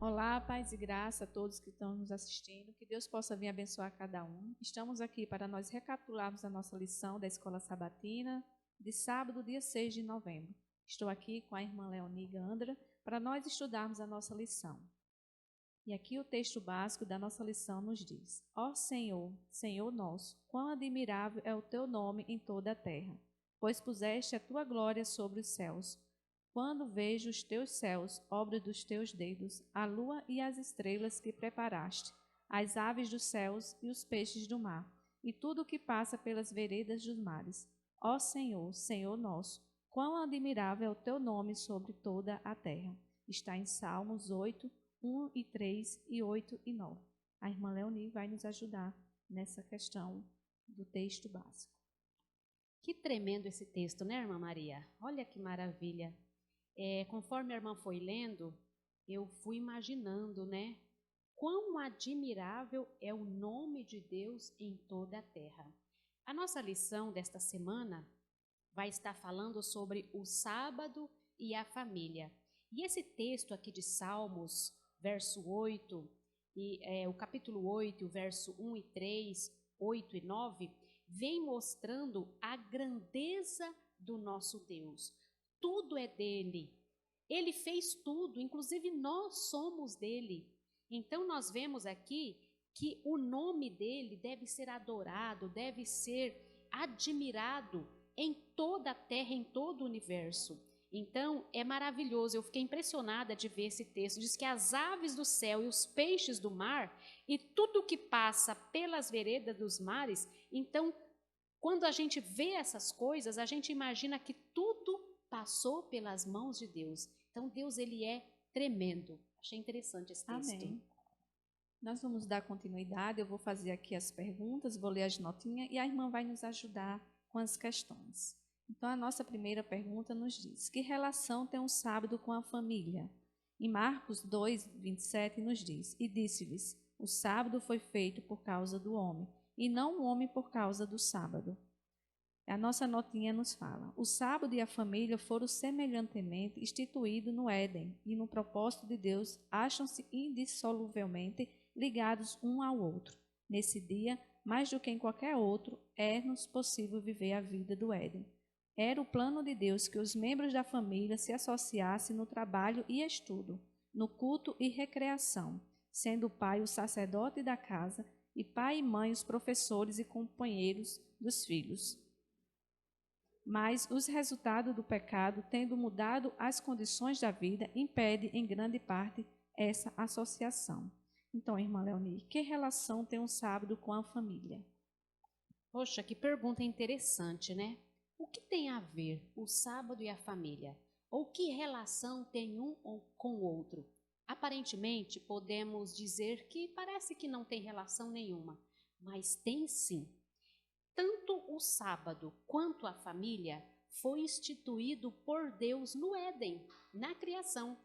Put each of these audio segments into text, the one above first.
Olá, paz e graça a todos que estão nos assistindo. Que Deus possa vir abençoar cada um. Estamos aqui para nós recapitularmos a nossa lição da Escola Sabatina de sábado, dia 6 de novembro. Estou aqui com a irmã Leoni Gandra para nós estudarmos a nossa lição. E aqui o texto básico da nossa lição nos diz: Ó Senhor, Senhor nosso, quão admirável é o teu nome em toda a terra, pois puseste a tua glória sobre os céus. Quando vejo os teus céus, obra dos teus dedos, a lua e as estrelas que preparaste, as aves dos céus e os peixes do mar, e tudo o que passa pelas veredas dos mares. Ó Senhor, Senhor nosso, quão admirável é o teu nome sobre toda a terra. Está em Salmos 8, 1 e 3 e 8 e 9. A irmã Leoni vai nos ajudar nessa questão do texto básico. Que tremendo esse texto, né, irmã Maria? Olha que maravilha. Conforme a irmã foi lendo, eu fui imaginando, né? Quão admirável é o nome de Deus em toda a terra. A nossa lição desta semana vai estar falando sobre o sábado e a família. E esse texto aqui de Salmos, verso 8, o capítulo 8, verso 1 e 3, 8 e 9, vem mostrando a grandeza do nosso Deus. Tudo é dele. Ele fez tudo, inclusive nós somos dele. Então nós vemos aqui que o nome dele deve ser adorado, deve ser admirado em toda a terra, em todo o universo. Então é maravilhoso, eu fiquei impressionada de ver esse texto. Diz que as aves do céu e os peixes do mar e tudo que passa pelas veredas dos mares. Então, quando a gente vê essas coisas, a gente imagina que tudo passou pelas mãos de Deus. Então, Deus, ele é tremendo. Achei interessante esse texto. Amém. Nós vamos dar continuidade, eu vou fazer aqui as perguntas, vou ler as notinhas e a irmã vai nos ajudar com as questões. Então, a nossa primeira pergunta nos diz: que relação tem um sábado com a família? Em Marcos 2, 27 nos diz: e disse-lhes: o sábado foi feito por causa do homem, e não o homem por causa do sábado. A nossa notinha nos fala: o sábado e a família foram semelhantemente instituídos no Éden, e no propósito de Deus acham-se indissoluvelmente ligados um ao outro. Nesse dia, mais do que em qualquer outro, é-nos possível viver a vida do Éden. Era o plano de Deus que os membros da família se associassem no trabalho e estudo, no culto e recreação, sendo o pai o sacerdote da casa e pai e mãe os professores e companheiros dos filhos. Mas os resultados do pecado, tendo mudado as condições da vida, impede em grande parte essa associação. Então, irmã Leoni, que relação tem um sábado com a família? Poxa, que pergunta interessante, né? O que tem a ver o sábado e a família? Ou que relação tem um com o outro? Aparentemente, podemos dizer que parece que não tem relação nenhuma, mas tem sim. Tanto o sábado quanto a família foi instituído por Deus no Éden, na criação.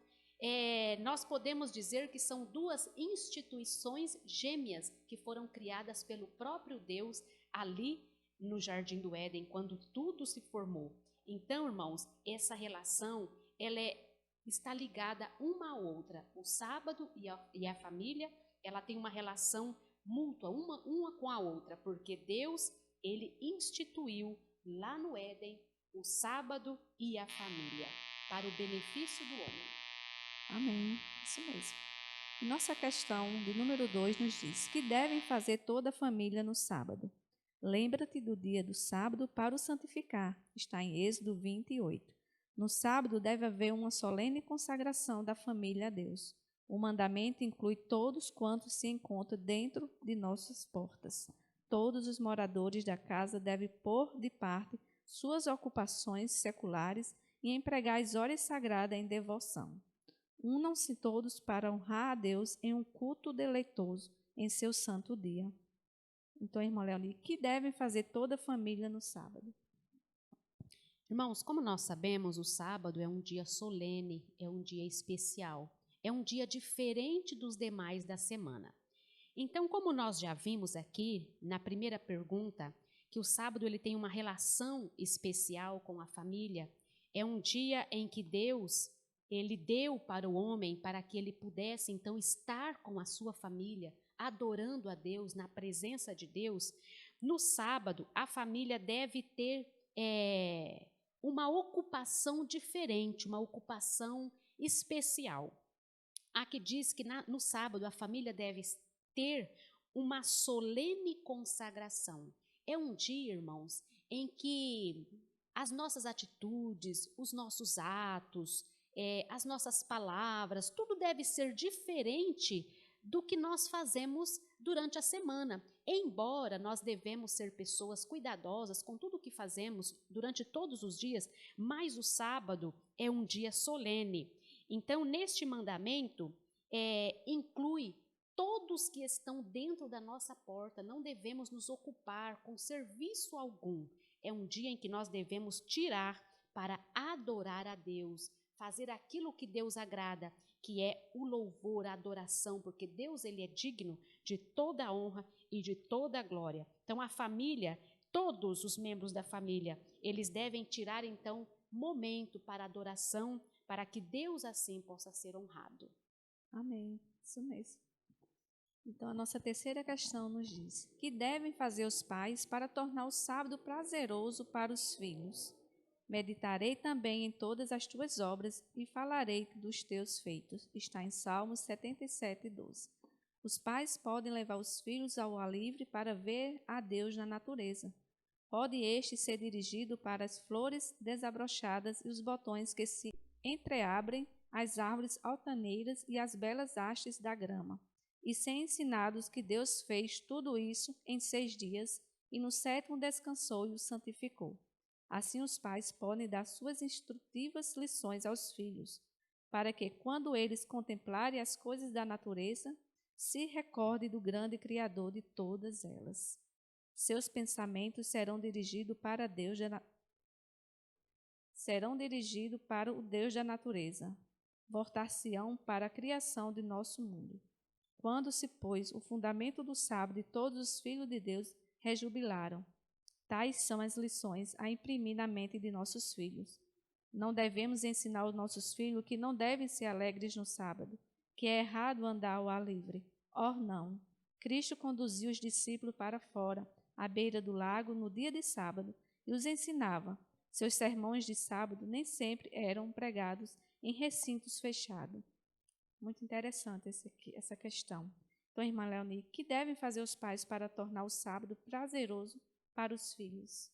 Nós podemos dizer que são duas instituições gêmeas que foram criadas pelo próprio Deus ali no Jardim do Éden, quando tudo se formou. Então, irmãos, essa relação está ligada uma à outra. O sábado e a família, ela tem uma relação mútua, uma com a outra, porque Deus, ele instituiu lá no Éden o sábado e a família, para o benefício do homem. Amém, isso mesmo. E nossa questão de número 2 nos diz: que devem fazer toda a família no sábado? Lembra-te do dia do sábado para o santificar. Está em Êxodo 28. No sábado deve haver uma solene consagração da família a Deus. O mandamento inclui todos quantos se encontram dentro de nossas portas. Todos os moradores da casa devem pôr de parte suas ocupações seculares e empregar as horas sagradas em devoção. Unam-se todos para honrar a Deus em um culto deleitoso em seu santo dia. Então, irmã Leoni, que devem fazer toda a família no sábado? Irmãos, como nós sabemos, o sábado é um dia solene, é um dia especial, é um dia diferente dos demais da semana. Então, como nós já vimos aqui na primeira pergunta, que o sábado ele tem uma relação especial com a família, é um dia em que Deus Ele deu para o homem para que ele pudesse, então, estar com a sua família, adorando a Deus, na presença de Deus. No sábado, a família deve ter uma ocupação diferente, uma ocupação especial. Aqui diz que no sábado a família deve ter uma solene consagração. É um dia, irmãos, em que as nossas atitudes, os nossos atos, as nossas palavras, tudo deve ser diferente do que nós fazemos durante a semana. Embora nós devemos ser pessoas cuidadosas com tudo o que fazemos durante todos os dias, mas o sábado é um dia solene. Então, neste mandamento, inclui todos que estão dentro da nossa porta. Não devemos nos ocupar com serviço algum. É um dia em que nós devemos tirar para adorar a Deus, fazer aquilo que Deus agrada, que é o louvor, a adoração, porque Deus, ele é digno de toda a honra e de toda a glória. Então, a família, todos os membros da família, eles devem tirar, então, momento para adoração, para que Deus assim possa ser honrado. Amém. Isso mesmo. Então, a nossa terceira questão nos diz: que devem fazer os pais para tornar o sábado prazeroso para os filhos? Meditarei também em todas as tuas obras e falarei dos teus feitos. Está em Salmos 77, 12. Os pais podem levar os filhos ao ar livre para ver a Deus na natureza. Pode este ser dirigido para as flores desabrochadas e os botões que se entreabrem, as árvores altaneiras e as belas hastes da grama, e ser ensinados que Deus fez tudo isso em 6 dias e no 7º descansou e o santificou. Assim os pais podem dar suas instrutivas lições aos filhos, para que, quando eles contemplarem as coisas da natureza, se recordem do grande Criador de todas elas. Seus pensamentos serão dirigidos para o Deus da natureza. Voltar-se-ão para a criação de nosso mundo. Quando se pôs o fundamento do sábado, e todos os filhos de Deus rejubilaram. Tais são as lições a imprimir na mente de nossos filhos. Não devemos ensinar aos nossos filhos que não devem ser alegres no sábado, que é errado andar ao ar livre. Or não. Cristo conduziu os discípulos para fora, à beira do lago, no dia de sábado, e os ensinava. Seus sermões de sábado nem sempre eram pregados em recintos fechados. Muito interessante essa questão. Então, irmã Leonie, que devem fazer os pais para tornar o sábado prazeroso para os filhos?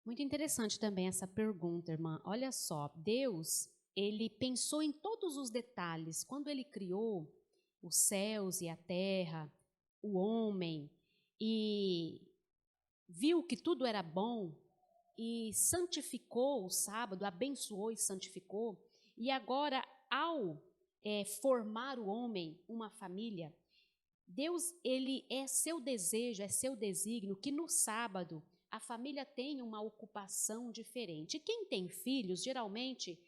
Muito interessante também essa pergunta, irmã. Olha só, Deus, ele pensou em todos os detalhes. Quando ele criou os céus e a terra, o homem, e viu que tudo era bom, e santificou o sábado, abençoou e santificou, e agora, ao formar o homem, uma família, Deus, ele é seu desejo, é seu desígnio que no sábado a família tenha uma ocupação diferente. Quem tem filhos, geralmente,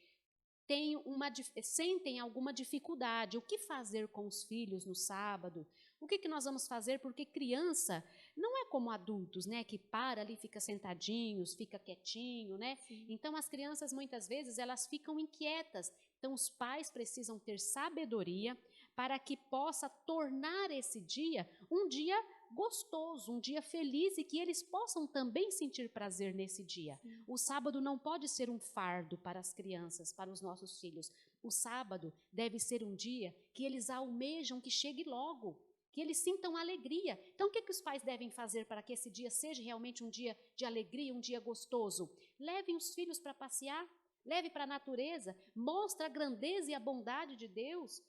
sentem alguma dificuldade. O que fazer com os filhos no sábado? O que nós vamos fazer? Porque criança não é como adultos, né? Que para ali, fica sentadinhos, fica quietinho, né? Sim. Então, as crianças, muitas vezes, elas ficam inquietas. Então, os pais precisam ter sabedoria para que possa tornar esse dia um dia gostoso, um dia feliz e que eles possam também sentir prazer nesse dia. Sim. O sábado não pode ser um fardo para as crianças, para os nossos filhos. O sábado deve ser um dia que eles almejam que chegue logo, que eles sintam alegria. Então, o que os pais devem fazer para que esse dia seja realmente um dia de alegria, um dia gostoso? Levem os filhos para passear, leve para a natureza, mostre a grandeza e a bondade de Deus,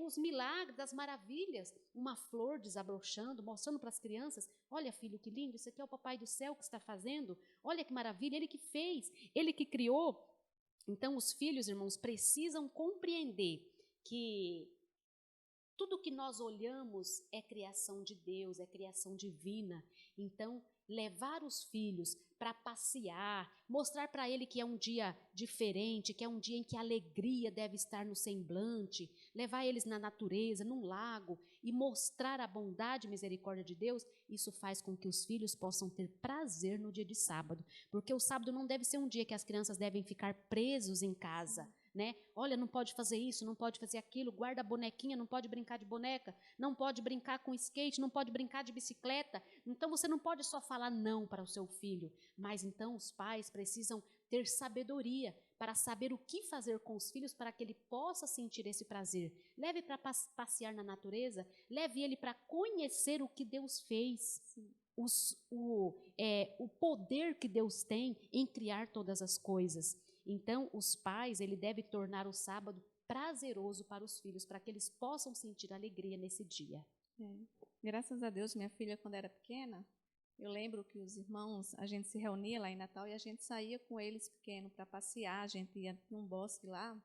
os milagres, as maravilhas, uma flor desabrochando, mostrando para as crianças: olha, filho, que lindo, isso aqui é o Papai do Céu que está fazendo, olha que maravilha, ele que fez, ele que criou. Então, os filhos, irmãos, precisam compreender que tudo que nós olhamos é criação de Deus, é criação divina. Então, levar os filhos para passear, mostrar para ele que é um dia diferente, que é um dia em que a alegria deve estar no semblante, levar eles na natureza, num lago e mostrar a bondade e misericórdia de Deus, isso faz com que os filhos possam ter prazer no dia de sábado, porque o sábado não deve ser um dia que as crianças devem ficar presos em casa, né? Olha, não pode fazer isso, não pode fazer aquilo, guarda a bonequinha, não pode brincar de boneca, não pode brincar com skate, não pode brincar de bicicleta. Então você não pode só falar não para o seu filho, mas então os pais precisam ter sabedoria para saber o que fazer com os filhos para que ele possa sentir esse prazer. Leve para passear na natureza, leve ele para conhecer o que Deus fez. O poder que Deus tem em criar todas as coisas. Então, os pais, ele deve tornar o sábado prazeroso para os filhos, para que eles possam sentir alegria nesse dia. Graças a Deus, minha filha, quando era pequena, eu lembro que os irmãos, a gente se reunia lá em Natal e a gente saía com eles pequenos para passear, a gente ia num bosque lá,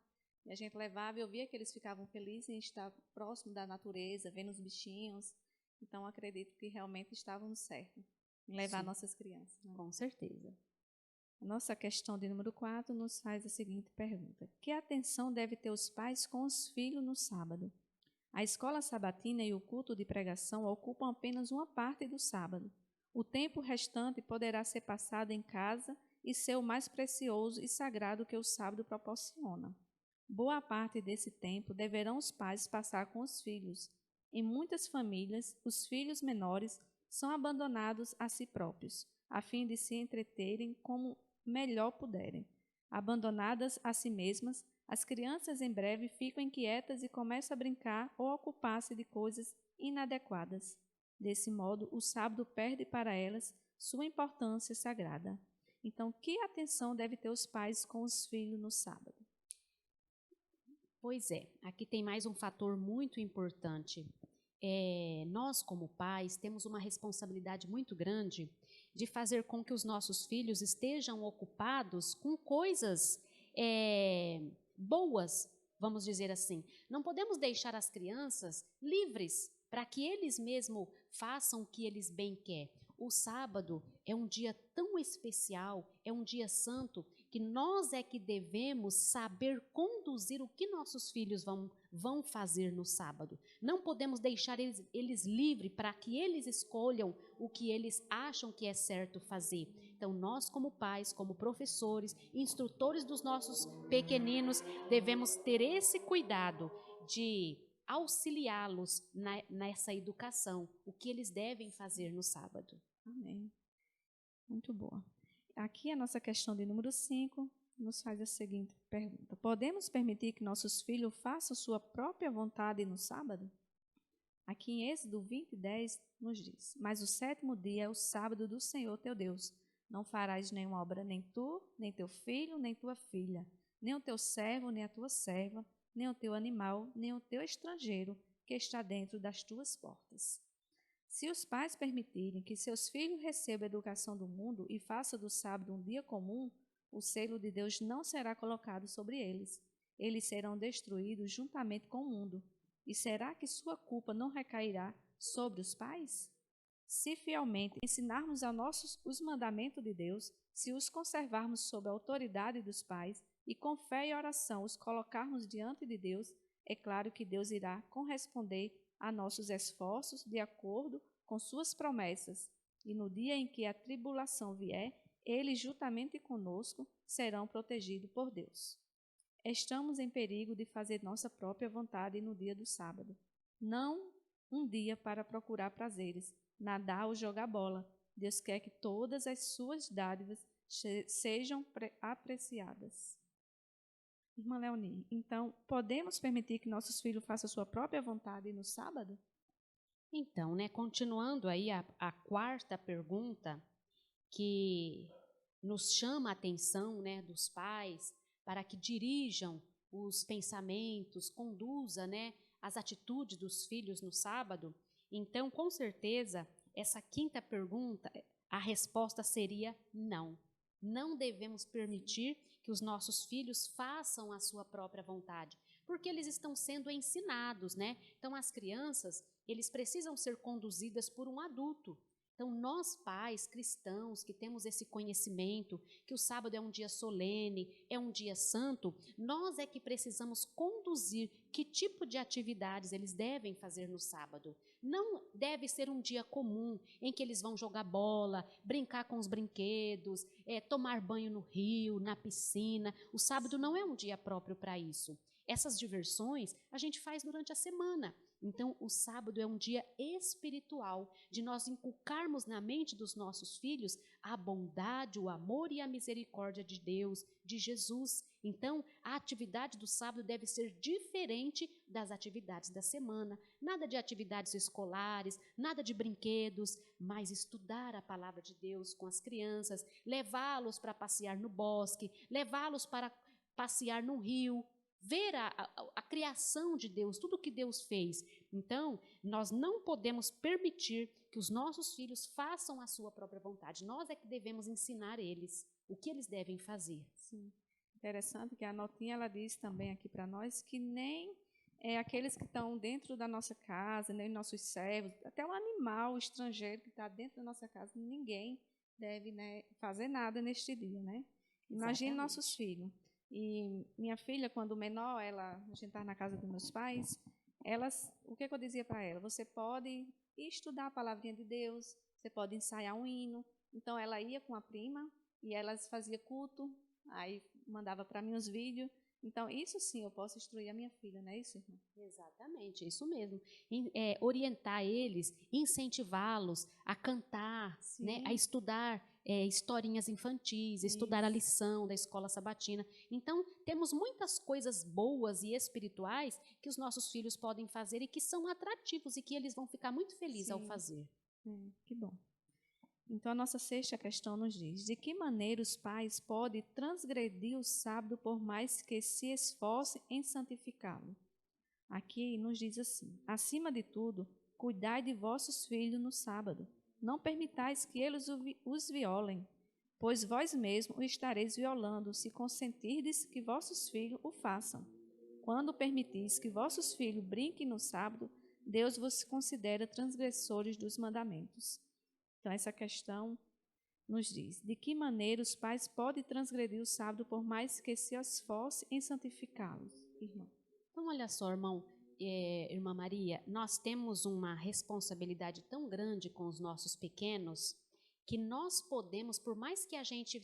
e a gente levava e eu via que eles ficavam felizes em estar próximo da natureza, vendo os bichinhos. Então, acredito que realmente estávamos certos em levar nossas crianças. Né? Com certeza. A nossa questão de número 4 nos faz a seguinte pergunta. Que atenção deve ter os pais com os filhos no sábado? A escola sabatina e o culto de pregação ocupam apenas uma parte do sábado. O tempo restante poderá ser passado em casa e ser o mais precioso e sagrado que o sábado proporciona. Boa parte desse tempo deverão os pais passar com os filhos. Em muitas famílias, os filhos menores são abandonados a si próprios, a fim de se entreterem como melhor puderem. Abandonadas a si mesmas, as crianças em breve ficam inquietas e começam a brincar ou a ocupar-se de coisas inadequadas. Desse modo, o sábado perde para elas sua importância sagrada. Então, que atenção deve ter os pais com os filhos no sábado? Pois é, aqui tem mais um fator muito importante. Nós, como pais, temos uma responsabilidade muito grande de fazer com que os nossos filhos estejam ocupados com coisas boas, vamos dizer assim. Não podemos deixar as crianças livres para que eles mesmos façam o que eles bem querem. O sábado é um dia tão especial, é um dia santo, que nós é que devemos saber conduzir o que nossos filhos vão fazer no sábado. Não podemos deixar eles livres para que eles escolham o que eles acham que é certo fazer. Então, nós como pais, como professores, instrutores dos nossos pequeninos, devemos ter esse cuidado de auxiliá-los nessa educação, o que eles devem fazer no sábado. Amém. Muito boa. Aqui a nossa questão de número 5 nos faz a seguinte pergunta. Podemos permitir que nossos filhos façam sua própria vontade no sábado? Aqui em Êxodo 20:10 nos diz, mas o 7º dia é o sábado do Senhor teu Deus. Não farás nenhuma obra, nem tu, nem teu filho, nem tua filha, nem o teu servo, nem a tua serva, nem o teu animal, nem o teu estrangeiro que está dentro das tuas portas. Se os pais permitirem que seus filhos recebam a educação do mundo e façam do sábado um dia comum, o selo de Deus não será colocado sobre eles. Eles serão destruídos juntamente com o mundo. E será que sua culpa não recairá sobre os pais? Se fielmente ensinarmos a nossos os mandamentos de Deus, se os conservarmos sob a autoridade dos pais e com fé e oração os colocarmos diante de Deus, é claro que Deus irá corresponder a nossos esforços de acordo com suas promessas. E no dia em que a tribulação vier, eles, juntamente conosco, serão protegidos por Deus. Estamos em perigo de fazer nossa própria vontade no dia do sábado. Não um dia para procurar prazeres, nadar ou jogar bola. Deus quer que todas as suas dádivas sejam apreciadas. Irmã Leoni, então, podemos permitir que nossos filhos façam sua própria vontade no sábado? Então, continuando aí a 4ª pergunta, que nos chama a atenção, dos pais, para que dirijam os pensamentos, conduza, as atitudes dos filhos no sábado. Então, com certeza, essa 5ª pergunta, a resposta seria não. Não devemos permitir que os nossos filhos façam a sua própria vontade, porque eles estão sendo ensinados, Então, as crianças, eles precisam ser conduzidas por um adulto. Então, nós pais cristãos que temos esse conhecimento, que o sábado é um dia solene, é um dia santo, nós é que precisamos conduzir que tipo de atividades eles devem fazer no sábado. Não deve ser um dia comum em que eles vão jogar bola, brincar com os brinquedos, tomar banho no rio, na piscina. O sábado não é um dia próprio para isso. Essas diversões a gente faz durante a semana. Então, o sábado é um dia espiritual de nós inculcarmos na mente dos nossos filhos a bondade, o amor e a misericórdia de Deus, de Jesus. Então, a atividade do sábado deve ser diferente das atividades da semana. Nada de atividades escolares, nada de brinquedos, mas estudar a palavra de Deus com as crianças, levá-los para passear no bosque, levá-los para passear no rio, ver a criação de Deus, tudo que Deus fez. Então, nós não podemos permitir que os nossos filhos façam a sua própria vontade. Nós é que devemos ensinar eles o que eles devem fazer. Sim. Interessante que a notinha ela diz também aqui para nós que nem aqueles que estão dentro da nossa casa, nem nossos servos, até um animal estrangeiro que está dentro da nossa casa, ninguém deve, né, fazer nada neste dia, né? Imagine nossos filhos. E minha filha, quando menor, a gente estava na casa dos meus pais, o que eu dizia para ela? Você pode ir estudar a palavrinha de Deus, você pode ensaiar um hino. Então, ela ia com a prima e elas faziam culto, aí mandava para mim os vídeos. Então, isso sim, eu posso instruir a minha filha, não é isso, irmã? Exatamente, é isso mesmo. Orientar eles, incentivá-los a cantar, né, a estudar historinhas infantis, estudar a lição da escola sabatina. Então, temos muitas coisas boas e espirituais que os nossos filhos podem fazer e que são atrativos e que eles vão ficar muito felizes ao fazer. Que bom. Então, a nossa sexta questão nos diz: de que maneira os pais podem transgredir o sábado por mais que se esforcem em santificá-lo? Aqui nos diz assim: acima de tudo, cuidai de vossos filhos no sábado. Não permitais que eles os violem, pois vós mesmos o estareis violando, se consentirdes que vossos filhos o façam. Quando permitis que vossos filhos brinquem no sábado, Deus vos considera transgressores dos mandamentos. Então, essa questão nos diz: de que maneira os pais podem transgredir o sábado por mais que se esforcem em santificá-lo, irmã? Então, olha só, irmã Maria, nós temos uma responsabilidade tão grande com os nossos pequenos que nós podemos, por mais que a gente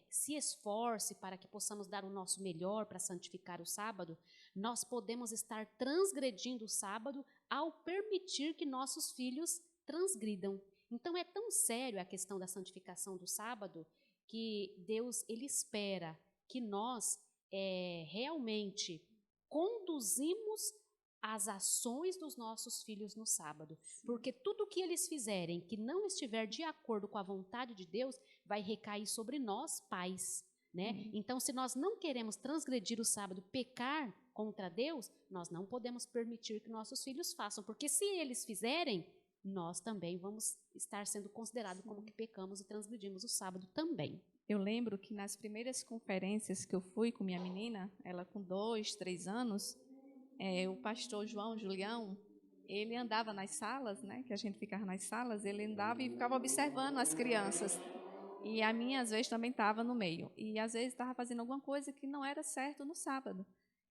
se esforce para que possamos dar o nosso melhor para santificar o sábado, nós podemos estar transgredindo o sábado ao permitir que nossos filhos transgridam. Então, é tão sério a questão da santificação do sábado que Deus ele espera que nós realmente conduzimos as ações dos nossos filhos no sábado. Porque tudo que eles fizerem que não estiver de acordo com a vontade de Deus, vai recair sobre nós, pais, né? Então, se nós não queremos transgredir o sábado, pecar contra Deus, nós não podemos permitir que nossos filhos façam. Porque se eles fizerem, nós também vamos estar sendo considerados como que pecamos e transgredimos o sábado também. Eu lembro que nas primeiras conferências que eu fui com minha menina, ela com 2, 3 anos, o pastor João Julião, ele andava nas salas, né, que a gente ficava nas salas, ele andava e ficava observando as crianças. E a minha, às vezes, também estava no meio. E, às vezes, estava fazendo alguma coisa que não era certo no sábado.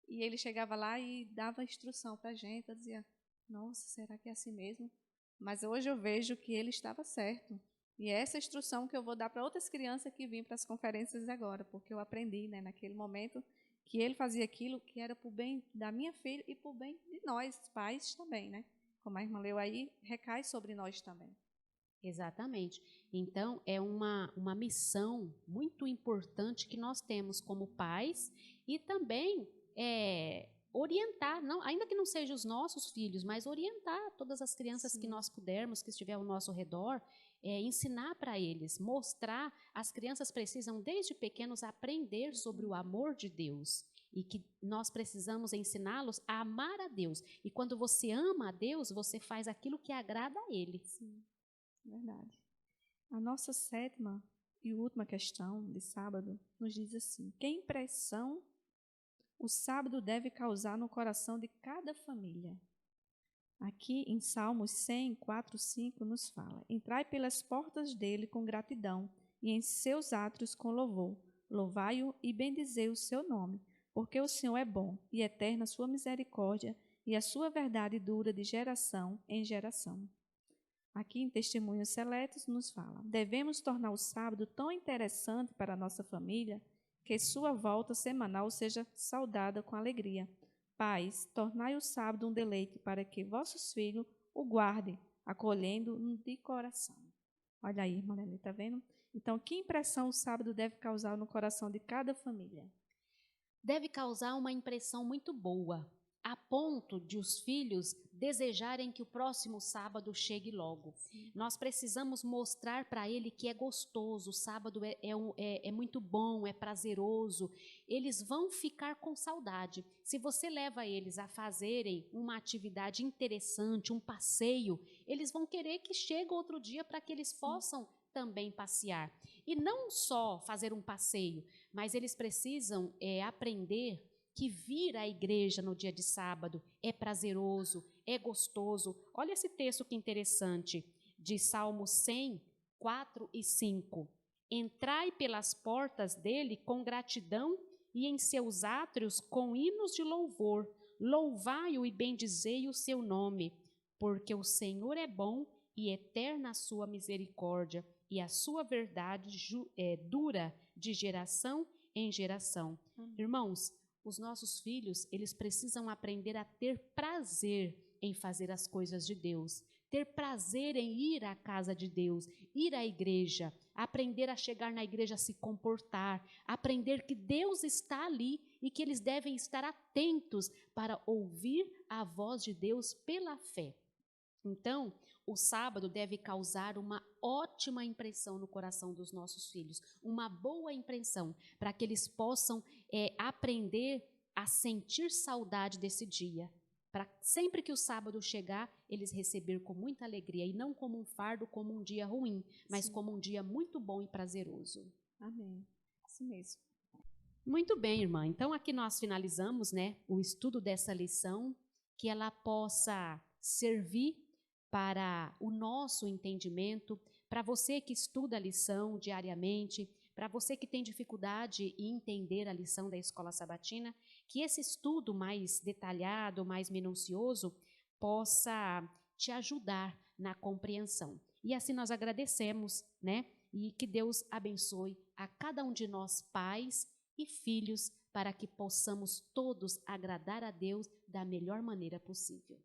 E ele chegava lá e dava instrução para a gente. Eu dizia, nossa, será que é assim mesmo? Mas hoje eu vejo que ele estava certo. E é essa instrução que eu vou dar para outras crianças que vêm para as conferências agora, porque eu aprendi, né, naquele momento, que ele fazia aquilo que era para o bem da minha filha e para o bem de nós, pais também, né? Como a irmã leu aí, recai sobre nós também. Exatamente. Então, é uma missão muito importante que nós temos como pais e também orientar, não, ainda que não sejam os nossos filhos, mas orientar todas as crianças que nós pudermos, que estiver ao nosso redor, ensinar para eles, mostrar. As crianças precisam, desde pequenos, aprender sobre o amor de Deus e que nós precisamos ensiná-los a amar a Deus. E quando você ama a Deus, você faz aquilo que agrada a Ele. Sim, verdade. A nossa sétima e última questão de sábado nos diz assim: que impressão o sábado deve causar no coração de cada família? Aqui em Salmos 100, 4, 5 nos fala: Entrai pelas portas dele com gratidão e em seus átrios com louvor. Louvai-o e bendizei o seu nome, porque o Senhor é bom e eterna a sua misericórdia e a sua verdade dura de geração em geração. Aqui em Testemunhos Seletos nos fala: devemos tornar o sábado tão interessante para a nossa família que sua volta semanal seja saudada com alegria. Pais, tornai o sábado um deleite para que vossos filhos o guardem, acolhendo-no de coração. Olha aí, irmã Lely, está vendo? Então, que impressão o sábado deve causar no coração de cada família? Deve causar uma impressão muito boa, a ponto de os filhos desejarem que o próximo sábado chegue logo. Sim. Nós precisamos mostrar para ele que é gostoso, o sábado é muito bom, é prazeroso. Eles vão ficar com saudade. Se você leva eles a fazerem uma atividade interessante, um passeio, eles vão querer que chegue outro dia para que eles possam também passear. E não só fazer um passeio, mas eles precisam aprender que vir à igreja no dia de sábado é prazeroso, é gostoso. Olha esse texto que interessante, de Salmo 100, 4 e 5. Entrai pelas portas dele com gratidão e em seus átrios com hinos de louvor. Louvai-o e bendizei o seu nome, porque o Senhor é bom e eterna a sua misericórdia, e a sua verdade dura de geração em geração. Irmãos, os nossos filhos, eles precisam aprender a ter prazer em fazer as coisas de Deus, ter prazer em ir à casa de Deus, ir à igreja, aprender a chegar na igreja a se comportar, aprender que Deus está ali e que eles devem estar atentos para ouvir a voz de Deus pela fé. Então, o sábado deve causar uma ótima impressão no coração dos nossos filhos, uma boa impressão, para que eles possam aprender a sentir saudade desse dia, para sempre que o sábado chegar, eles receber com muita alegria, e não como um fardo, como um dia ruim, mas Sim. como um dia muito bom e prazeroso. Amém. Isso mesmo. Muito bem, irmã. Então, aqui nós finalizamos, o estudo dessa lição, que ela possa servir para o nosso entendimento, para você que estuda a lição diariamente, para você que tem dificuldade em entender a lição da escola sabatina, que esse estudo mais detalhado, mais minucioso, possa te ajudar na compreensão. E assim nós agradecemos, E que Deus abençoe a cada um de nós, pais e filhos, para que possamos todos agradar a Deus da melhor maneira possível.